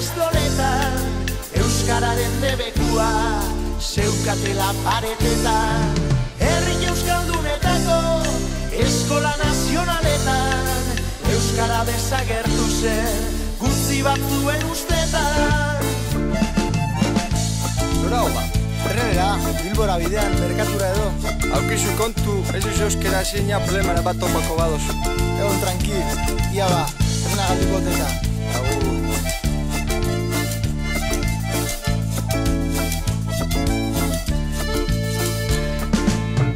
ikastoletan euskararen debekua zeukatela paretetan. Herri euskaldunetako eskola nazionaletan euskara desagertu zen gutxi batzuen ustetan. Nora hola? Herrera, Bilbora bidean, merkatura edo. Aukizu kontu, ez duzu euskera zeina problemara bat topako badozu. Egon tranquil, ia ba, trena galduko teta. Agur.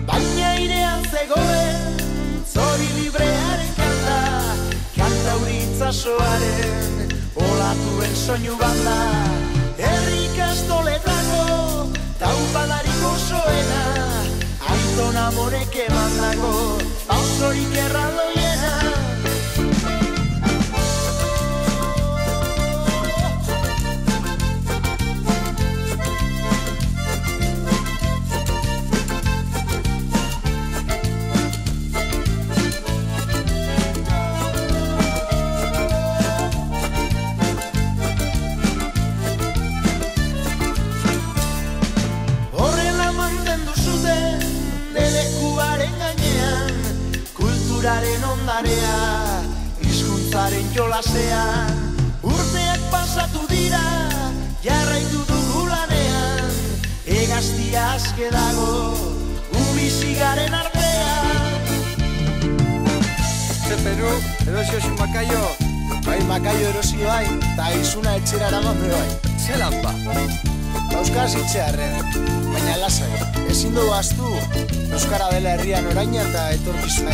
Baina irean zegoen zori librearen kanta, kanta uritzasoaren olatuen soinu banda. Herri ikastoletako taupadarik osoena, Aiton Amorek emandako pausorik erraldoiena. Kulturaren ondarea, hizkuntzaren jolasean, urteak pasatu dira, jarraitu dugu lanean, hegaztia aske dago, ubizigaren artean. Ze Peru, erosio zu Makaio? Bai, Makaio erosio bai, eta izuna etxera eraman be bai. Zelan ba? Euskaraz itxearren, baina lasai, ezin dugu ahaztu, euskara dela herrian oraina eta etorkizuna.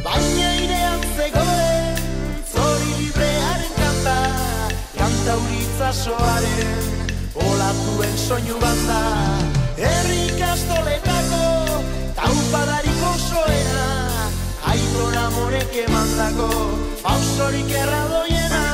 Baina irean zegoen zori librearen kanta, kanta uritzasoaren olatuen soinu banda. Herri ikastoletako taupadarik osoena, Aiton Amorek emandako pausorik erraldoiena.